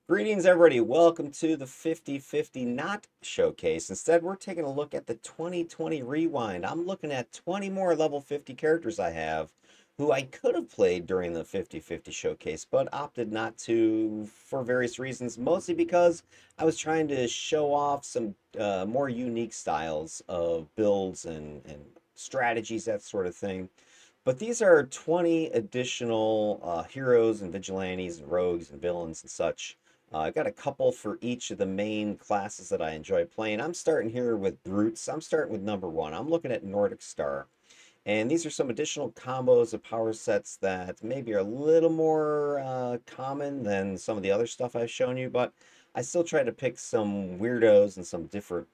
Greetings, everybody. Welcome to the 50/50 Not Showcase. Instead, we're taking a look at the 2020 Rewind. I'm looking at 20 more level 50 characters I have who I could have played during the 50/50 Showcase, but opted not to for various reasons, mostly because I was trying to show off some more unique styles of builds and strategies, that sort of thing. But these are 20 additional heroes and vigilantes and rogues and villains and such. I've got a couple for each of the main classes that I enjoy playing. I'm starting here with Brutes. I'm starting with number one. I'm looking at Nordic Star. And these are some additional combos of power sets that maybe are a little more common than some of the other stuff I've shown you, but I still try to pick some weirdos and some different,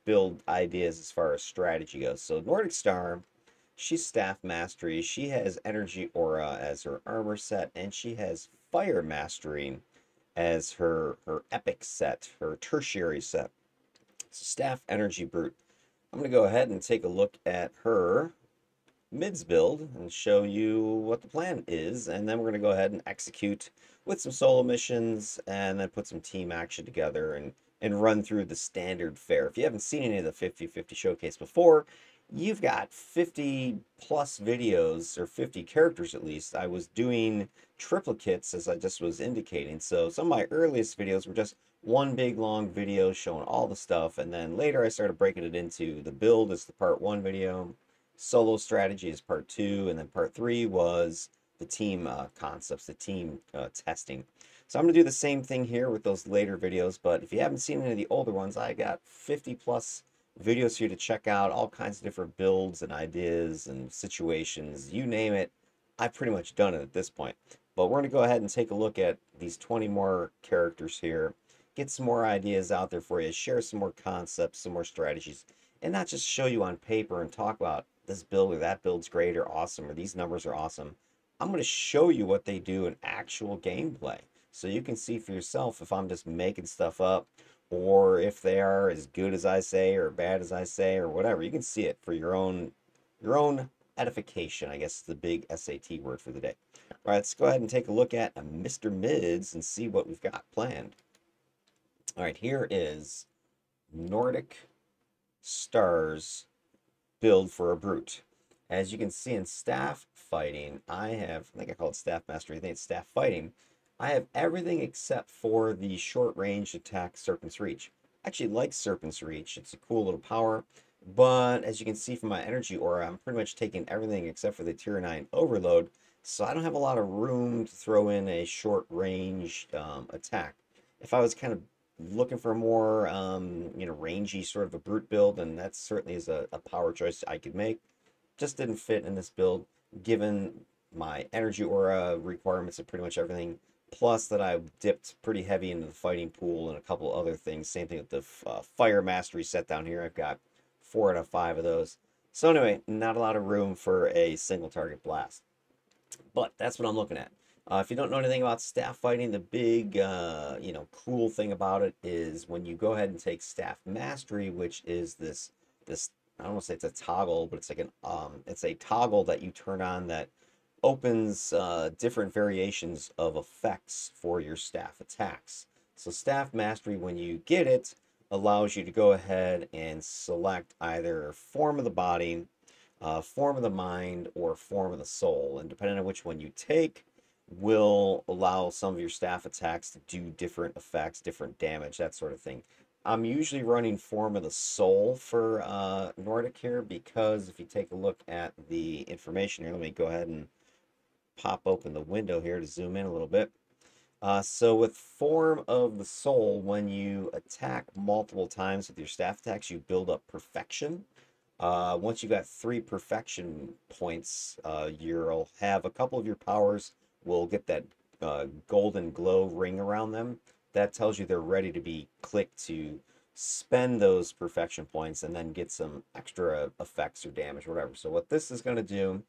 build ideas as far as strategy goes. So Nordic Star, she's staff mastery. She has energy aura as her armor set, and she has fire mastery as her epic set, her tertiary set. So staff energy brute. I'm going to go ahead and take a look at her mids build and show you what the plan is, and then we're going to go ahead and execute with some solo missions and then put some team action together and run through the standard fare. If you haven't seen any of the 50/50 showcase before, you've got 50 plus videos, or 50 characters at least. I was doing triplicates, as I just was indicating, so some of my earliest videos were just one big long video showing all the stuff, and then later I started breaking it into the build as the part one video, solo strategy is part two, and then part three was the team concepts, the team testing. So I'm going to do the same thing here with those later videos, but if you haven't seen any of the older ones, I got 50 plus videos for you to check out, all kinds of different builds and ideas and situations, you name it. I've pretty much done it at this point. But we're going to go ahead and take a look at these 20 more characters here, get some more ideas out there for you, share some more concepts, some more strategies, and not just show you on paper and talk about this build or that build's great or awesome or these numbers are awesome. I'm going to show you what they do in actual gameplay so you can see for yourself if I'm just making stuff up or if they are as good as I say or bad as I say or whatever. You can see it for your own edification, I guess is the big SAT word for the day. All right, let's go ahead and take a look at Mr. Mids and see what we've got planned. All right, here is Nordic Star's build for a brute. As you can see in staff fighting, I think I call it staff mastery, I think it's staff fighting. I have everything except for the short range attack Serpent's Reach. I actually like Serpent's Reach, it's a cool little power, but as you can see from my energy aura, I'm pretty much taking everything except for the tier 9 overload, so I don't have a lot of room to throw in a short range attack. If I was kind of looking for a more rangy sort of a brute build, and that certainly is a power choice I could make, just didn't fit in this build given my energy aura requirements of pretty much everything, plus that I dipped pretty heavy into the fighting pool and a couple other things. Same thing with the fire mastery set down here. I've got 4 out of 5 of those. So anyway, not a lot of room for a single target blast, but that's what I'm looking at. If you don't know anything about staff fighting, the big, cool thing about it is when you go ahead and take staff mastery, which is this, I don't want to say it's a toggle, but it's like it's a toggle that you turn on that opens different variations of effects for your staff attacks. So staff mastery, when you get it, allows you to go ahead and select either form of the body, form of the mind, or form of the soul. And depending on which one you take, will allow some of your staff attacks to do different effects, different damage, that sort of thing. I'm usually running form of the soul for Nordic here because if you take a look at the information here, let me go ahead and pop open the window here to zoom in a little bit. So with form of the soul, when you attack multiple times with your staff attacks, you build up perfection. Once you've got 3 perfection points, you'll have a couple of your powers will get that golden glow ring around them. That tells you they're ready to be clicked to spend those perfection points and then get some extra effects or damage or whatever. So what this is going to do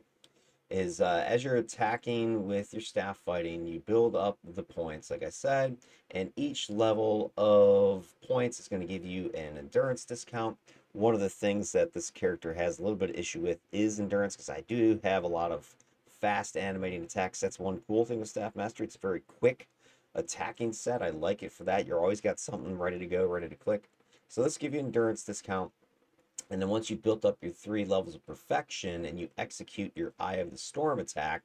is as you're attacking with your staff fighting, you build up the points, like I said, and each level of points is going to give you an endurance discount. One of the things that this character has a little bit of issue with is endurance, because I do have a lot of fast animating attacks. That's one cool thing with staff mastery. It's very quick. attacking set. I like it for that. You're always got something ready to go, ready to click. So let's give you endurance discount. And then once you've built up your 3 levels of perfection and you execute your Eye of the Storm attack,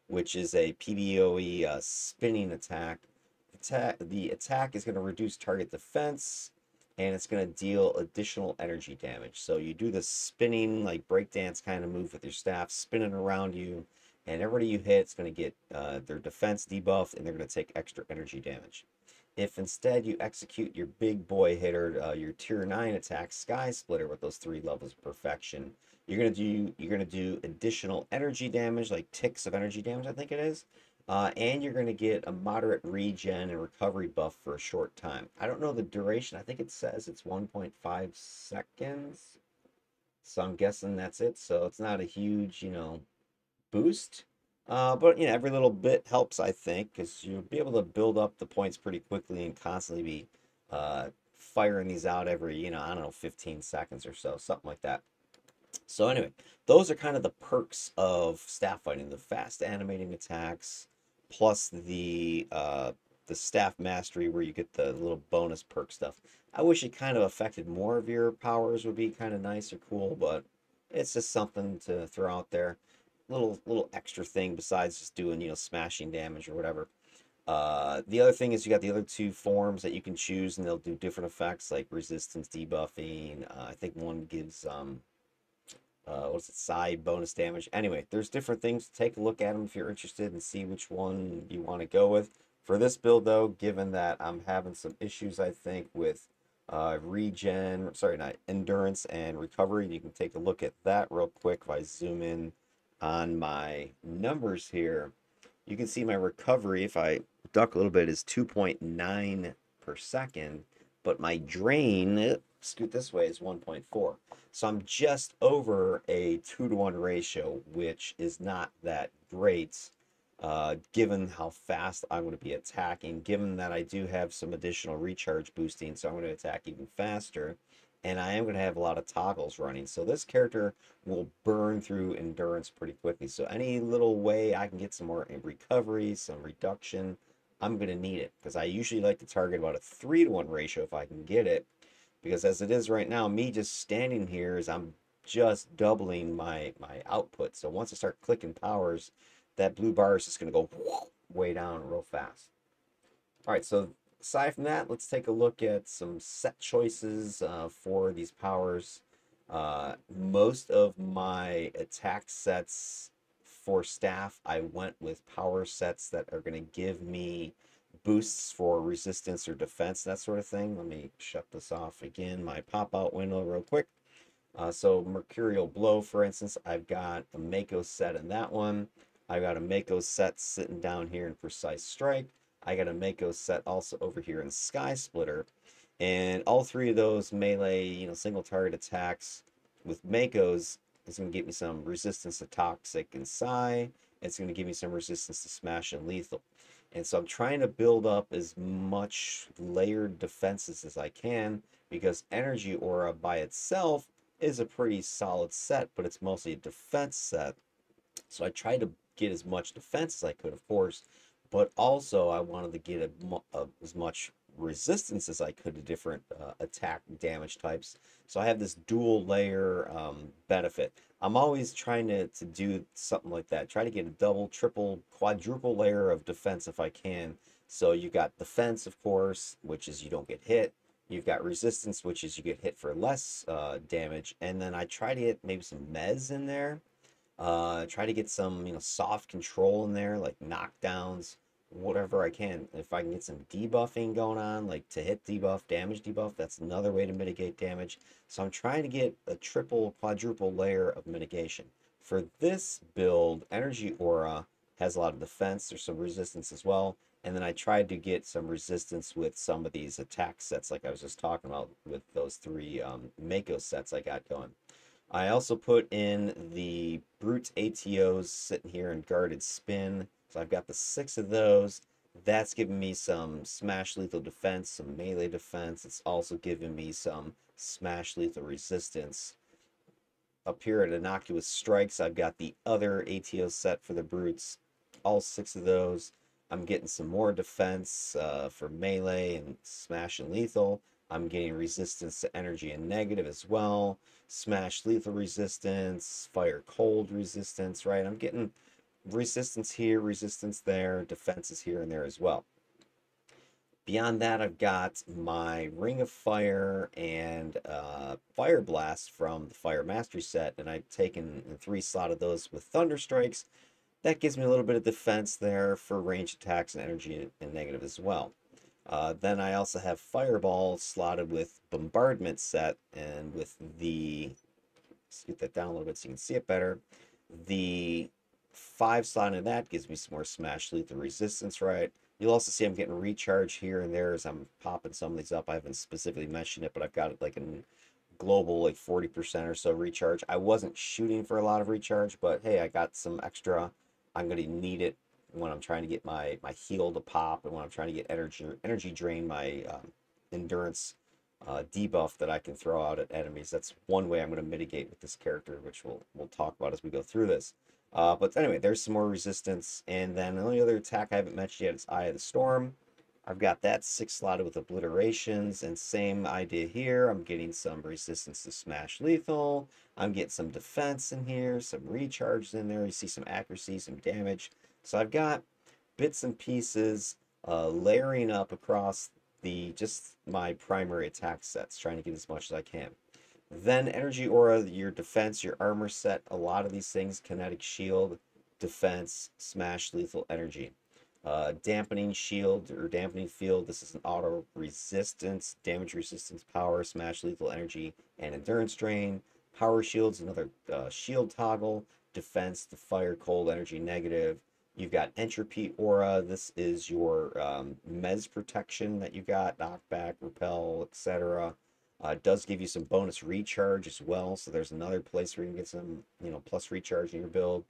which is a PvOE spinning attack, the attack is going to reduce target defense and it's going to deal additional energy damage. So you do the spinning, like breakdance kind of move with your staff, spinning around you, and everybody you hit is going to get their defense debuffed and they're going to take extra energy damage. If instead you execute your big boy hitter, your tier 9 attack, Sky Splitter, with those 3 levels of perfection, you're gonna do additional energy damage, like ticks of energy damage, I think it is, and you're gonna get a moderate regen and recovery buff for a short time. I don't know the duration. I think it says it's 1.5 seconds, so I'm guessing that's it. So it's not a huge, boost. But every little bit helps, I think, because you'll be able to build up the points pretty quickly and constantly be firing these out every, I don't know, 15 seconds or so, something like that. So anyway, those are kind of the perks of staff fighting: the fast animating attacks, plus the staff mastery where you get the little bonus perk stuff. I wish it kind of affected more of your powers, would be kind of nice or cool, but it's just something to throw out there. Little extra thing besides just doing, smashing damage or whatever. The other thing is you got the other 2 forms that you can choose, and they'll do different effects like resistance debuffing. I think one gives what's it, side bonus damage. Anyway, there's different things. Take a look at them if you're interested and see which one you want to go with. For this build, though, given that I'm having some issues, I think, with not endurance and recovery, you can take a look at that real quick. If I zoom in on my numbers here, you can see my recovery, if I duck a little bit, is 2.9 per second, but my drain, scoot this way, is 1.4. So I'm just over a 2-to-1 ratio, which is not that great, given how fast I'm going to be attacking, given that I do have some additional recharge boosting, so I'm going to attack even faster, and I am going to have a lot of toggles running. So this character will burn through endurance pretty quickly. So any little way I can get some more recovery, some reduction, I'm going to need it, because I usually like to target about a 3-to-1 ratio if I can get it. Because as it is right now, me just standing here is I'm just doubling my output. So once I start clicking powers, that blue bar is just going to go way down real fast. All right, so aside from that, let's take a look at some set choices for these powers. Most of my attack sets for staff, I went with power sets that are going to give me boosts for resistance or defense, that sort of thing. Let me shut this off again, my pop-out window real quick. So Mercurial Blow, for instance, I've got a Mako set in that one. I've got a Mako set sitting down here in Precise Strike. I got a Mako set also over here in Sky Splitter. And all 3 of those melee, single target attacks with Makos is going to give me some resistance to Toxic and Psi. It's going to give me some resistance to Smash and Lethal. And so I'm trying to build up as much layered defenses as I can, because Energy Aura by itself is a pretty solid set, but it's mostly a defense set. So I tried to get as much defense as I could, of course, but also I wanted to get as much resistance as I could to different attack damage types. So I have this dual layer benefit. I'm always trying to do something like that. Try to get a double, triple, quadruple layer of defense if I can. So you got defense, of course, which is you don't get hit. You've got resistance, which is you get hit for less damage. And then I try to get maybe some mez in there. Try to get some, soft control in there, like knockdowns, whatever I can. If I can get some debuffing going on, like to hit debuff, damage debuff, that's another way to mitigate damage. So I'm trying to get a triple, quadruple layer of mitigation. For this build, Energy Aura has a lot of defense. There's some resistance as well. And then I tried to get some resistance with some of these attack sets, like I was just talking about with those 3 Mako sets I got going. I also put in the Brute ATOs sitting here in Guarded Spin. So I've got the 6 of those. That's giving me some Smash Lethal defense, some melee defense. It's also giving me some Smash Lethal resistance. Up here at Innocuous Strikes, I've got the other ATO set for the Brutes. All 6 of those. I'm getting some more defense for melee and smash and lethal. I'm getting resistance to energy and negative as well. Smash lethal resistance, fire cold resistance, right? I'm getting resistance here, resistance there, defenses here and there as well. Beyond that, I've got my Ring of Fire and Fire Blast from the Fire Mastery set, and I've taken and 3-slotted those with Thunder Strikes. That gives me a little bit of defense there for range attacks and energy and negative as well. Then I also have Fireball slotted with Bombardment set, and with the, let's get that down a little bit so you can see it better. The 5 slot in that gives me some more smash lethal resistance, right? You'll also see I'm getting recharge here and there as I'm popping some of these up. I haven't specifically mentioned it, but I've got it like in global, like 40% or so recharge. I wasn't shooting for a lot of recharge, but hey, I got some extra. I'm going to need it when I'm trying to get my heal to pop, and when I'm trying to get energy drain, my endurance debuff that I can throw out at enemies. That's one way I'm going to mitigate with this character, which we'll talk about as we go through this. But anyway, there's some more resistance, and then the only other attack I haven't mentioned yet is Eye of the Storm. I've got that 6-slotted with obliterations, and same idea here. I'm getting some resistance to smash lethal. I'm getting some defense in here, some recharge in there. You see some accuracy, some damage. So I've got bits and pieces layering up across just my primary attack sets, trying to get as much as I can. Then energy aura, your defense, your armor set, a lot of these things, kinetic shield, defense, smash, lethal, energy. Dampening shield or dampening field, this is an auto resistance, damage resistance, power, smash, lethal, energy, and endurance drain. Power shields, another shield toggle, defense, the fire, cold, energy, negative. You've got entropy aura, this is your mez protection that you got, knockback, repel, etc. Does give you some bonus recharge as well, so there's another place where you can get some, plus recharge in your build.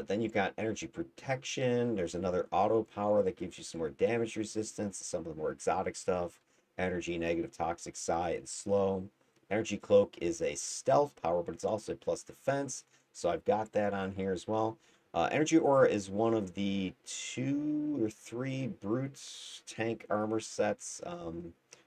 Then you've got energy protection. There's another auto power that gives you some more damage resistance, some of the more exotic stuff. Energy, negative, toxic, psi, and slow. Energy cloak is a stealth power, but it's also a plus defense, so I've got that on here as well. Energy aura is one of the 2 or 3 brute tank armor sets.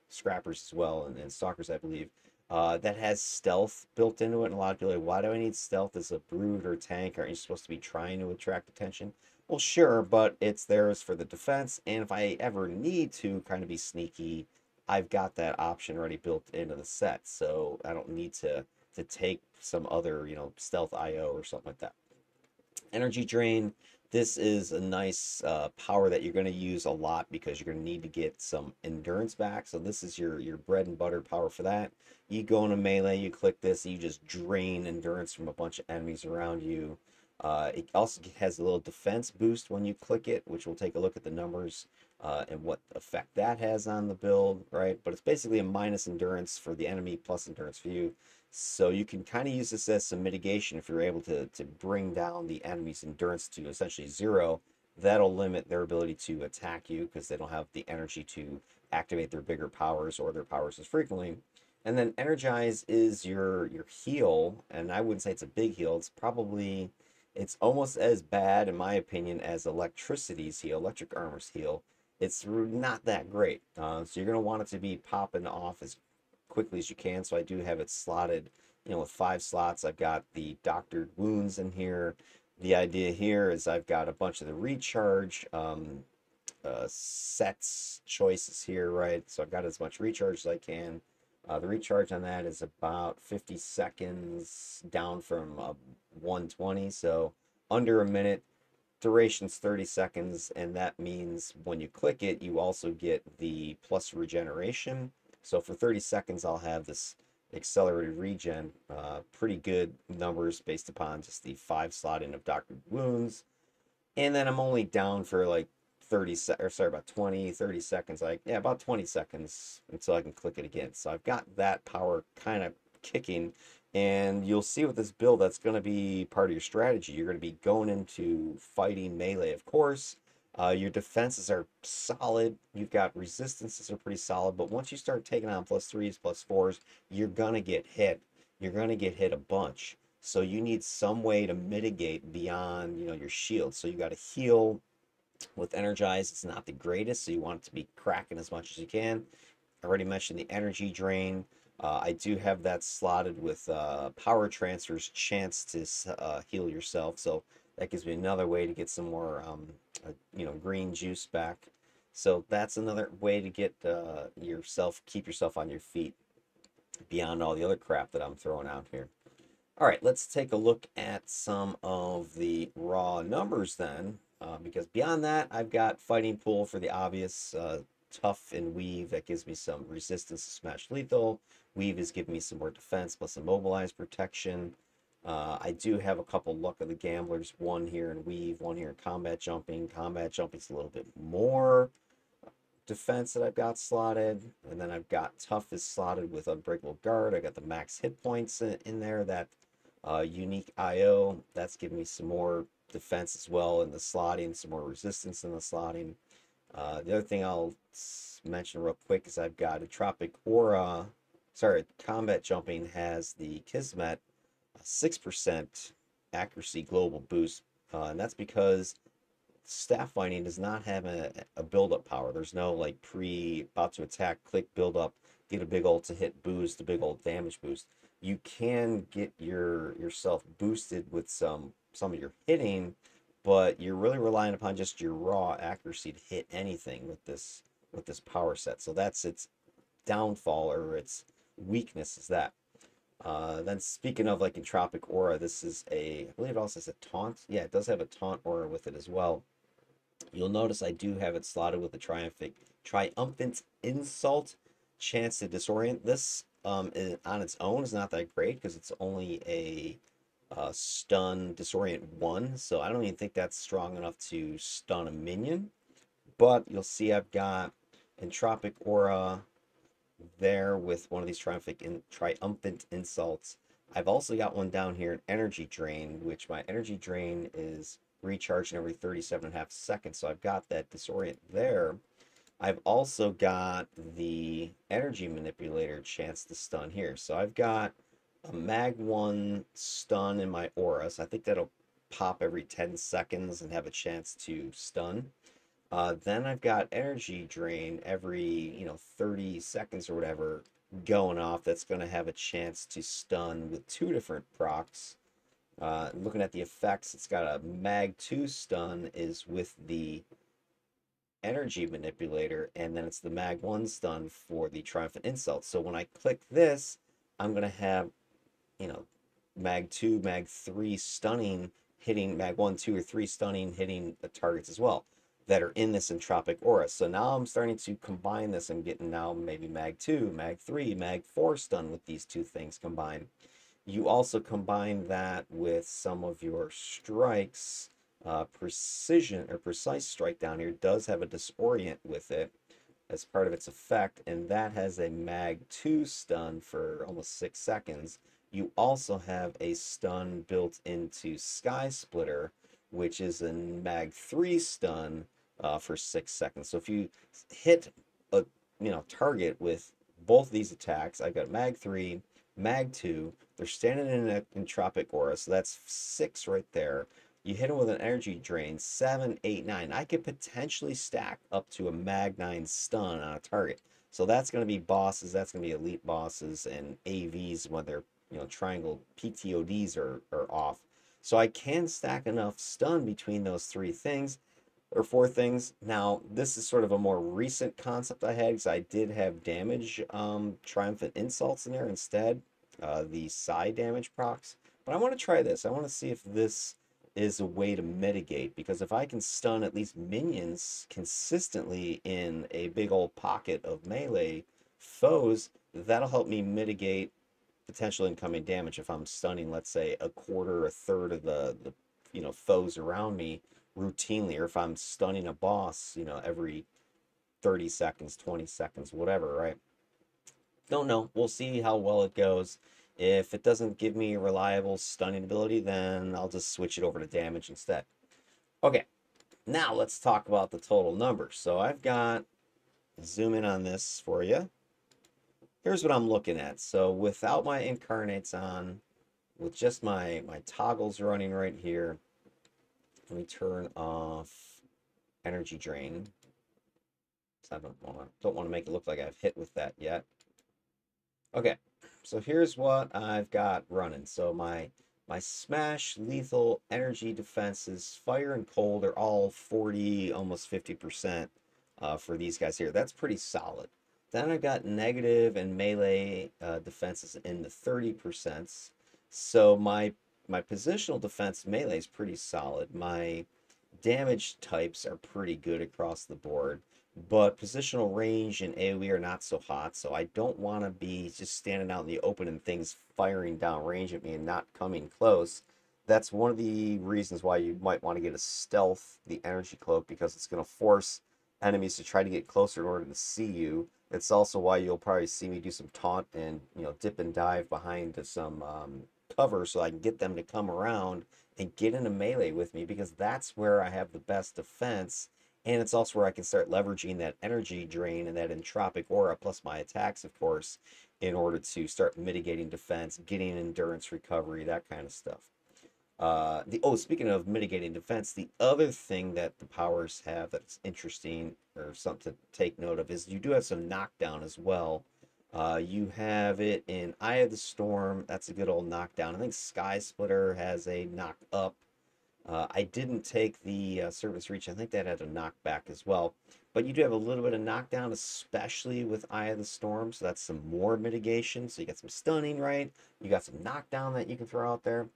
Scrappers as well, and stalkers, I believe, that has stealth built into it. And a lot of people are like, why do I need stealth as a brute or tank? Aren't you supposed to be trying to attract attention? Well, sure, but it's theirs for the defense, and if I ever need to kind of be sneaky, I've got that option already built into the set, so I don't need to take some other, stealth IO or something like that. Energy drain, this is a nice power that you're going to use a lot because you're going to need to get some endurance back. So this is your bread and butter power for that. You go into melee, you click this, and you just drain endurance from a bunch of enemies around you. It also has a little defense boost when you click it, which we'll take a look at the numbers and what effect that has on the build, right? But it's basically a minus endurance for the enemy, plus endurance for you. So you can kind of use this as some mitigation if you're able to bring down the enemy's endurance to essentially 0. That'll limit their ability to attack you because they don't have the energy to activate their bigger powers or their powers as frequently. And then energize is your heal, and I wouldn't say it's a big heal. It's almost as bad, in my opinion, as electricity's heal, electric armor's heal. It's not that great. So you're going to want it to be popping off as quickly as you can. So I do have it slotted, with 5 slots. I've got the doctored wounds in here. The idea here is I've got a bunch of the recharge sets choices here, right? So I've got as much recharge as I can. The recharge on that is about 50 seconds down from 120, so under a minute. Duration's 30 seconds, and that means when you click it, you also get the plus regeneration. So for 30 seconds, I'll have this accelerated regen. Pretty good numbers based upon just the 5 slotting of Doctored Wounds. And then I'm only down for like 30 seconds, about 20 seconds until I can click it again. So I've got that power kind of kicking, and you'll see with this build that's going to be part of your strategy. You're going to be going into fighting melee, of course. Your defenses are solid. You've got resistances are pretty solid, but once you start taking on +3s, +4s, you're going to get hit. You're going to get hit a bunch. So you need some way to mitigate beyond, your shield. So you got to heal With Energize, it's not the greatest, so you want it to be cracking as much as you can. I already mentioned the energy drain. I do have that slotted with power transfers chance to heal yourself, so that gives me another way to get some more green juice back. So that's another way to get keep yourself on your feet beyond all the other crap that I'm throwing out here. All right, let's take a look at some of the raw numbers then, because beyond that, I've got Fighting Pool for the obvious, Tough and Weave that gives me some resistance to Smash Lethal. Weave is giving me some more defense plus immobilize protection. I do have a couple Luck of the Gamblers, one here in Weave, one here in Combat Jumping. Combat Jumping's a little bit more defense that I've got slotted, and then I've got Tough is slotted with Unbreakable Guard. I got the max hit points in there. That unique IO, that's giving me some more defense as well in the slotting, some more resistance in the slotting. The other thing I'll mention real quick is I've got a Tropic Aura. Sorry, Combat Jumping has the Kismet 6% accuracy global boost, and that's because staff fighting does not have a build-up power. There's no like about to attack, click, build up, get a big ult to hit boost, a big ult damage boost. You can get yourself boosted with some of your hitting, but you're really relying upon just your raw accuracy to hit anything with this power set. So that's its downfall, or its weakness is that. Then speaking of like Entropic Aura, this is I believe it also has a taunt. Yeah, it does have a taunt aura with it as well. You'll notice I do have it slotted with a triumphant insult, chance to disorient. This on its own is not that great because it's only a stun disorient 1, so I don't even think that's strong enough to stun a minion. But you'll see I've got Entropic Aura there with one of these triumphant insults. I've also got one down here, an energy drain, which my energy drain is recharging every 37.5 seconds. So I've got that disorient there. I've also got the energy manipulator chance to stun here. So I've got a mag 1 stun in my aura. So I think that'll pop every 10 seconds and have a chance to stun. Then I've got energy drain every 30 seconds or whatever going off. That's going to have a chance to stun with 2 different procs. Looking at the effects, it's got a mag 2 stun is with the energy manipulator, and then it's the mag 1 stun for the triumphant insult. So when I click this, I'm going to have mag 2, mag 3 stunning hitting, mag 1, 2, or 3 stunning hitting the targets as well that are in this entropic aura. So now I'm starting to combine this. I'm getting now maybe mag 2, mag 3, mag 4 stun with these two things combined. You also combine that with some of your strikes. Precision or precise strike down here does have a disorient with it as part of its effect, and that has a mag 2 stun for almost 6 seconds. You also have a stun built into Sky Splitter, which is a mag 3 stun for 6 seconds. So if you hit a target with both these attacks, I've got mag 3, mag 2. They're standing in an entropic aura, so that's 6 right there. You hit them with an energy drain, 7, 8, 9. I could potentially stack up to a mag 9 stun on a target. So that's going to be bosses, that's going to be elite bosses and AVs when their triangle PTODs are off. So I can stack enough stun between those 3 things or 4 things. Now, this is sort of a more recent concept I had because I did have damage triumphant insults in there instead, the side damage procs. But I want to try this. I want to see if this is a way to mitigate, because if I can stun at least minions consistently in a big old pocket of melee foes, that'll help me mitigate potential incoming damage if I'm stunning, let's say, a quarter, a third of the foes around me routinely, or if I'm stunning a boss, every 30 seconds, 20 seconds, whatever, right? Don't know. We'll see how well it goes. If it doesn't give me a reliable stunning ability, then I'll just switch it over to damage instead. Okay, now let's talk about the total numbers. So I've got, zoom in on this for you. Here's what I'm looking at. So without my incarnates on, with just my toggles running right here, let me turn off energy drain. So I don't want to make it look like I've hit with that yet. Okay, so here's what I've got running. So my smash, lethal, energy defenses, fire and cold are all 40, almost 50% for these guys here. That's pretty solid. Then I've got negative and melee defenses in the 30%. So my positional defense melee is pretty solid. My damage types are pretty good across the board, but positional range and AoE are not so hot, so I don't want to be just standing out in the open and things firing down range at me and not coming close. That's one of the reasons why you might want to get a stealth, the energy cloak, because it's going to force enemies to try to get closer in order to see you. It's also why you'll probably see me do some taunt and dip and dive behind some cover so I can get them to come around and get into melee with me, because that's where I have the best defense, and it's also where I can start leveraging that energy drain and that entropic aura plus my attacks, of course, in order to start mitigating defense, getting endurance recovery, that kind of stuff. Speaking of mitigating defense, the other thing that the powers have that's interesting or something to take note of is you do have some knockdown as well. You have it in Eye of the Storm. That's a good old knockdown. I think Sky Splitter has a knock up. I didn't take the Service Reach. I think that had a knockback as well. But you do have a little bit of knockdown, especially with Eye of the Storm. So that's some more mitigation. So you got some stunning, right? You got some knockdown that you can throw out there.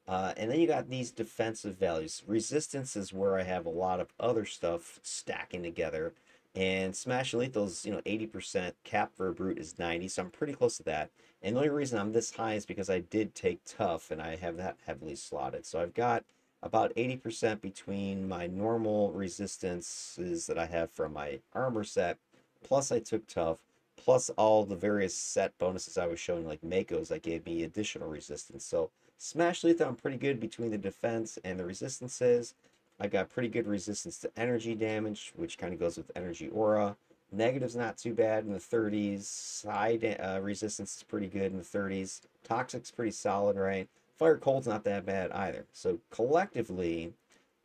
And then you got these defensive values. Resistance is where I have a lot of other stuff stacking together. And Smash and Lethal's, 80%. Cap for a Brute is 90, so I'm pretty close to that. And the only reason I'm this high is because I did take Tough, and I have that heavily slotted. So I've got about 80% between my normal resistances that I have from my armor set, plus I took Tough, plus all the various set bonuses I was showing, like Mako's, that gave me additional resistance. So Smash Lethal, I'm pretty good between the defense and the resistances. I got pretty good resistance to energy damage, which kind of goes with energy aura. Negative's not too bad in the 30s. Side resistance is pretty good in the 30s. Toxic's pretty solid, right? Fire cold's not that bad either. So collectively,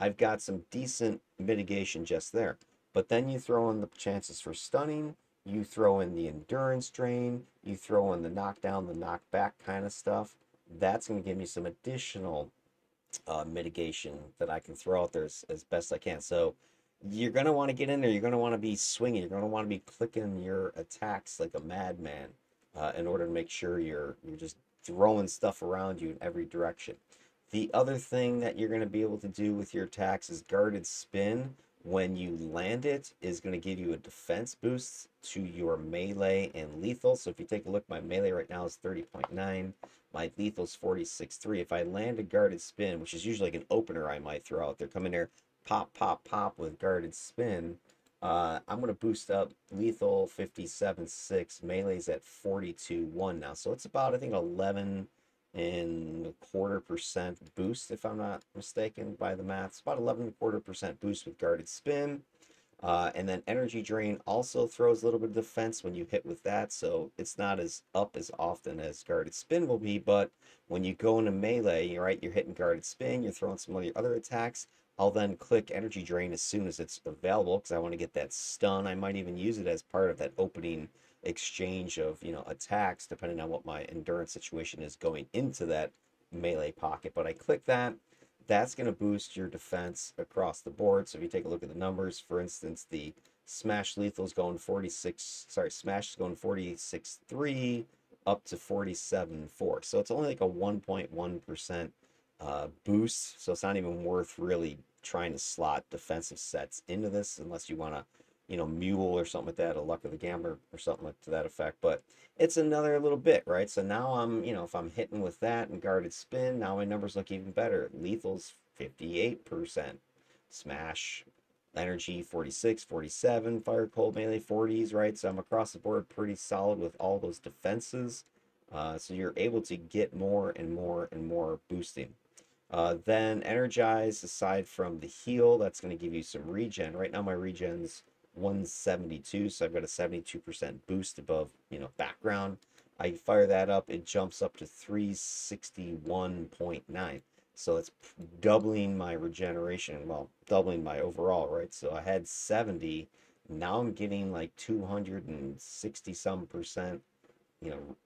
I've got some decent mitigation just there. But then you throw in the chances for stunning, you throw in the endurance drain, you throw in the knockdown, the knockback kind of stuff. That's going to give me some additional mitigation that I can throw out there as best I can. So you're going to want to get in there. You're going to want to be swinging. You're going to want to be clicking your attacks like a madman in order to make sure you're just throwing stuff around you in every direction. The other thing that you're going to be able to do with your attacks is guarded spin. When you land it, is going to give you a defense boost to your melee and lethal. So if you take a look, my melee right now is 30.9. My lethal is 46.3. If I land a guarded spin, which is usually like an opener I might throw out there, come in there, pop, pop, pop with guarded spin, I'm going to boost up lethal 57.6. Melee's at 42.1 now. So it's about, I think, 11.25% boost, if I'm not mistaken by the math. It's about 11.25% boost with guarded spin. And then energy drain also throws a little bit of defense when you hit with that, so it's not as up as often as guarded spin will be. But when you go into melee, you're hitting guarded spin, you're throwing some of your other attacks. I'll then click energy drain as soon as it's available because I want to get that stun. I might even use it as part of that opening exchange of attacks, depending on what my endurance situation is going into that melee pocket. But I click that. That's going to boost your defense across the board. So if you take a look at the numbers, for instance, the Smash Lethal is going 46, Smash is going 46.3 up to 47.4. So it's only like a 1.1% boost. So it's not even worth really trying to slot defensive sets into this unless you want to, mule or something like that, a Luck of the Gambler or something like to that effect. But it's another little bit, right? So now I'm, if I'm hitting with that and guarded spin, now my numbers look even better. Lethal's 58%, Smash, energy 46, 47, fire cold melee 40s, right? So I'm across the board pretty solid with all those defenses. So you're able to get more and more and more boosting. Then energize, aside from the heal, that's going to give you some regen. Right now my regen's 172, so I've got a 72% boost above background. I fire that up, it jumps up to 361.9. So it's doubling my regeneration, well, doubling my overall, right? So I had 70, now I'm getting like 260 some percent,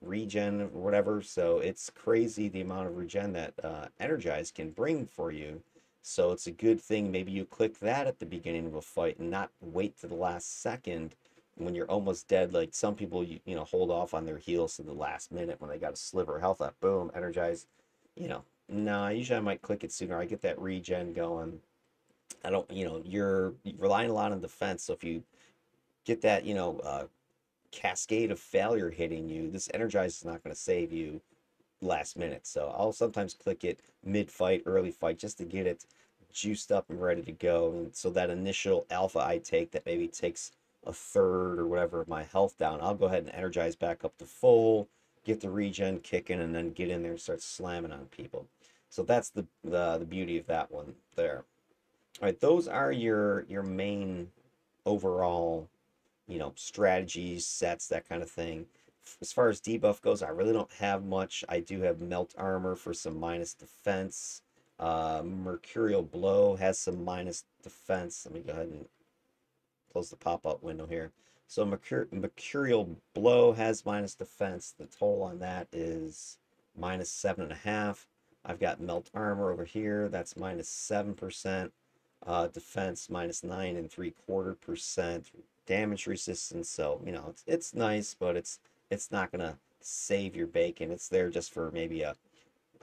regen or whatever. So it's crazy the amount of regen that Energize can bring for you. So it's a good thing. Maybe you click that at the beginning of a fight and not wait to the last second when you're almost dead. Like some people, hold off on their heals to the last minute when they got a sliver of health left. Boom, Energize. No, usually I might click it sooner. I get that regen going. I don't, you're relying a lot on defense. So if you get that, cascade of failure hitting you, this Energize is not going to save you last minute. So I'll sometimes click it mid fight, early fight, just to get it juiced up and ready to go. And so that initial alpha I take that maybe takes a third or whatever of my health down, I'll go ahead and Energize back up to full, get the regen kicking, and then get in there and start slamming on people. So that's the beauty of that one there. All right, those are your main overall, strategies, sets, that kind of thing. As far as debuff goes, I really don't have much. I do have melt armor for some minus defense. Mercurial blow has some minus defense. Let me go ahead and close the pop-up window here. So mercurial blow has minus defense. The total on that is minus 7.5. I've got melt armor over here. That's minus 7%. Defense minus 9.75%. Damage resistance. So it's nice, but it's not gonna save your bacon. It's there just for maybe a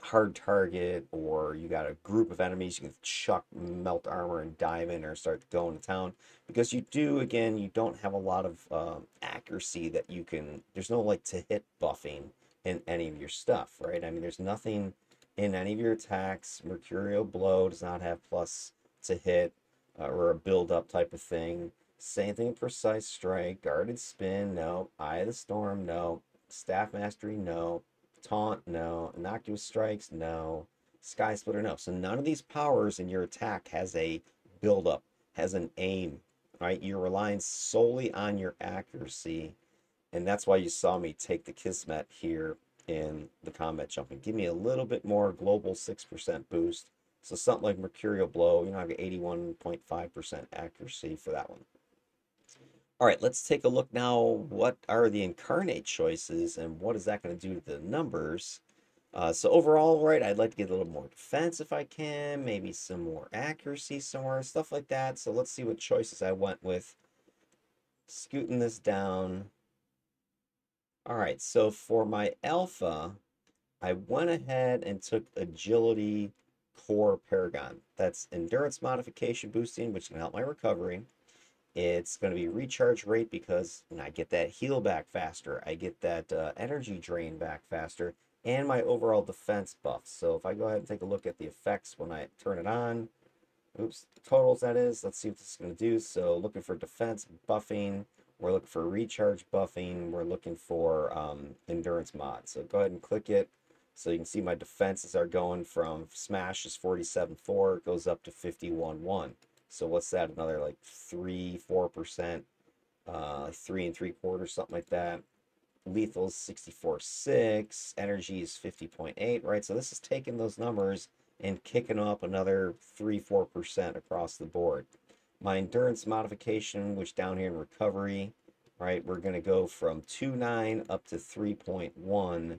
hard target, or you got a group of enemies you can chuck melt armor and dive in or start going to town, because you don't have a lot of accuracy that you can, there's no like to hit buffing in any of your stuff, right? I mean, there's nothing in any of your attacks. Mercurial blow does not have plus to hit, or a build up type of thing. Same thing, precise strike, guarded spin, no. Eye of the storm, no. Staff mastery, no. Taunt, no. Innocuous strikes, no. Sky splitter, no. So none of these powers in your attack has a build up, has an aim, right? You're relying solely on your accuracy, and that's why you saw me take the Kismet here in the combat jumping. Give me a little bit more global 6% boost. So something like Mercurial Blow, I've got 81.5% accuracy for that one. All right, let's take a look now. What are the incarnate choices and what is that going to do to the numbers? So overall, right, I'd like to get a little more defense if I can, maybe some more accuracy somewhere, stuff like that. So let's see what choices I went with. Scooting this down. All right, so for my alpha, I went ahead and took agility core paragon. That's endurance modification boosting, which can help my recovery. It's going to be recharge rate because I get that heal back faster. I get that energy drain back faster, and my overall defense buff. So if I go ahead and take a look at the effects when I turn it on, oops, totals that is, let's see what this is going to do. So looking for defense buffing, we're looking for recharge buffing, we're looking for endurance mod. So go ahead and click it. So you can see my defenses are going from smash is 47.4, it goes up to 51.1. So what's that? Another like 3-4%, 3 3/4, something like that. Lethal is 64.6, energy is 50.8, right? So this is taking those numbers and kicking up another 3-4% across the board. My endurance modification, which down here in recovery, right, we're going to go from 2.9 up to 3.1,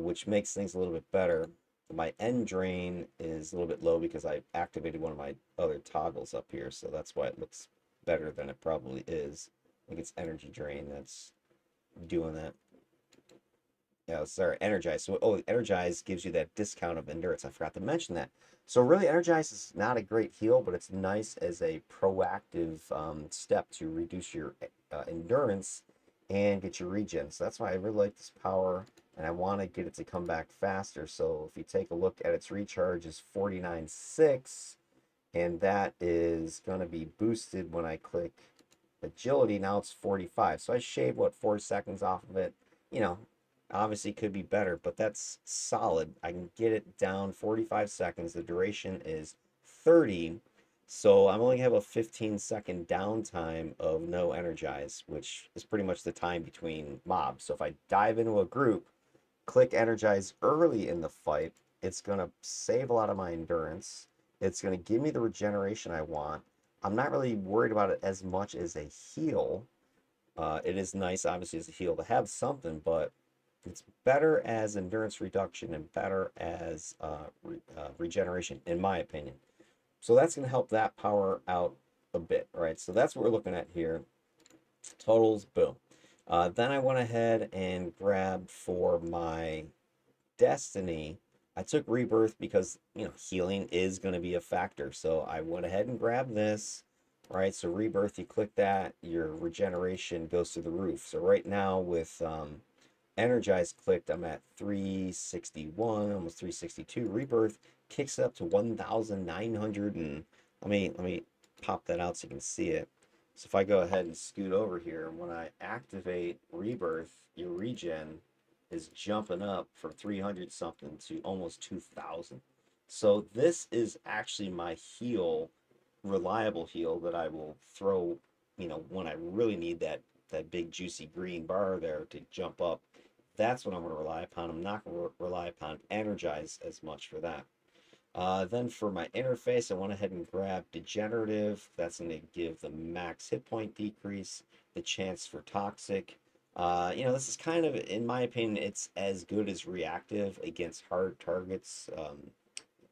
which makes things a little bit better. My end drain is a little bit low because I activated one of my other toggles up here, so that's why it looks better than it probably is. I think it's energy drain that's doing that. Yeah, sorry, Energize. So, Energize gives you that discount of endurance. I forgot to mention that. So really, Energize is not a great heal, but it's nice as a proactive step to reduce your endurance and get your regen. So that's why I really like this power, and I want to get it to come back faster. So if you take a look at its recharge is 49.6, and that is going to be boosted when I click agility. Now it's 45. So I shave, what, 4 seconds off of it. Obviously could be better, but that's solid. I can get it down 45 seconds. The duration is 30. So I'm only have a 15-second downtime of no energize, which is pretty much the time between mobs. So if I dive into a group, click energize early in the fight, It's going to save a lot of my endurance. It's going to give me the regeneration I want. I'm not really worried about it as much as a heal. It is nice, obviously, as a heal to have something, but it's better as endurance reduction and better as regeneration, in my opinion. So that's going to help that power out a bit, right? So that's what we're looking at here. Totals, boom. Then I went ahead and grabbed for my Destiny. I took Rebirth because, healing is going to be a factor. So I went ahead and grabbed this, right? So Rebirth, you click that, your regeneration goes to the roof. So right now with Energize clicked, I'm at 361, almost 362. Rebirth kicks it up to 1,900 and let me pop that out so you can see it. So if I go ahead and scoot over here, when I activate Rebirth, your regen is jumping up from 300 something to almost 2,000. So this is actually my heal, reliable heal that I will throw, when I really need that big juicy green bar there to jump up. That's what I'm going to rely upon. I'm not going to rely upon Energize as much for that. Then for my interface, I went ahead and grabbed Degenerative. That's going to give the max hit point decrease, the chance for Toxic. This is kind of, in my opinion, it's as good as Reactive against hard targets.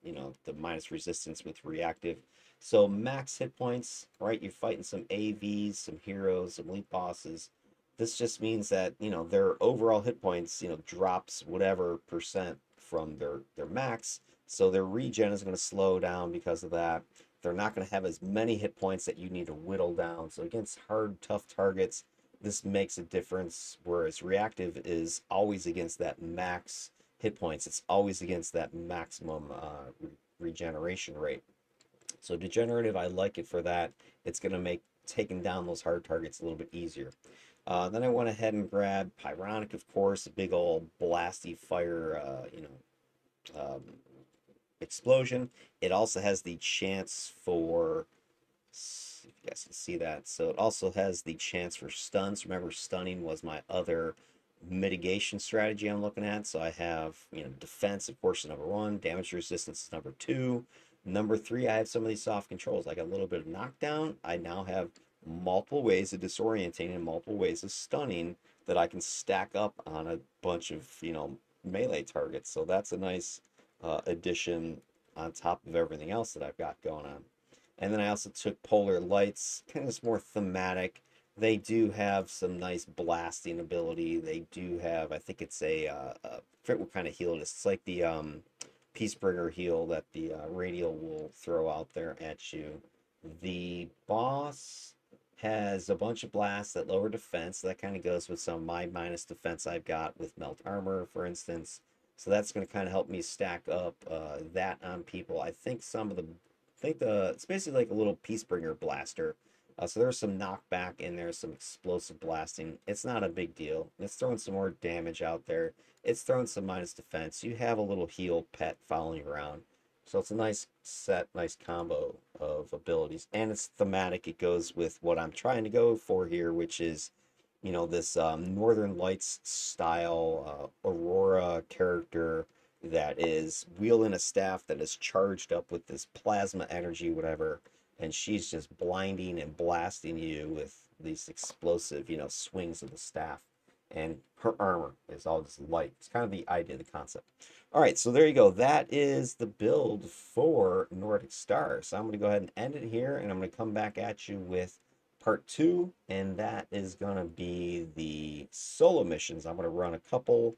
The minus resistance with Reactive. So max hit points, right? You're fighting some AVs, some heroes, some elite bosses. This just means that, their overall hit points, drops whatever percent from their max. So their regen is going to slow down because of that. They're not going to have as many hit points that you need to whittle down. So against hard, tough targets, this makes a difference. Whereas reactive is always against that max hit points. It's always against that maximum regeneration rate. So degenerative, I like it for that. It's going to make taking down those hard targets a little bit easier. Then I went ahead and grabbed Pyronic, of course, a big old blasty fire, um, explosion. It also has the chance for, if you guys can see that, so it also has the chance for stuns. Remember, stunning was my other mitigation strategy I'm looking at. So I have, defense, of course, number one, damage resistance is number two. Number three, I have some of these soft controls. I got a little bit of knockdown. I now have multiple ways of disorientating and multiple ways of stunning that I can stack up on a bunch of, melee targets. So that's a nice addition on top of everything else that I've got going on. And then I also took Polar Lights, kind of just more thematic. They do have some nice blasting ability. They do have, I think it's I forget what kind of heal it is. It's like the Peacebringer heal that the Radial will throw out there at you. The boss has a bunch of blasts that lower defense. So that kind of goes with some of my minus defense I've got with Melt Armor, for instance. So that's going to kind of help me stack up that on people. I think it's basically like a little Peacebringer blaster. So there's some knockback in there, some explosive blasting. It's not a big deal. It's throwing some more damage out there. It's throwing some minus defense. You have a little heal pet following you around. So it's a nice set, nice combo of abilities. And it's thematic. It goes with what I'm trying to go for here, which is, this Northern Lights style Aurora character that is wielding a staff that is charged up with this plasma energy, whatever, and she's just blinding and blasting you with these explosive, swings of the staff. And her armor is all just light. It's kind of the idea, the concept. All right, so there you go. That is the build for Nordic Star. So I'm going to go ahead and end it here, and I'm going to come back at you with part two, and that is going to be the solo missions. I'm going to run a couple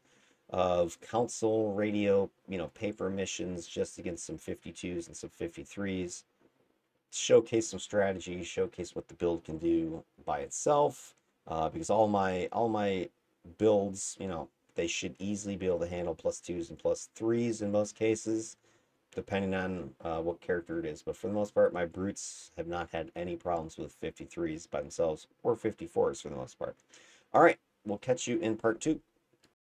of council radio, paper missions just against some 52s and some 53s. Showcase some strategy, showcase what the build can do by itself. Because all my builds, they should easily be able to handle +2s and +3s in most cases, depending on what character it is. But for the most part, my brutes have not had any problems with 53s by themselves or 54s for the most part. All right, we'll catch you in part two.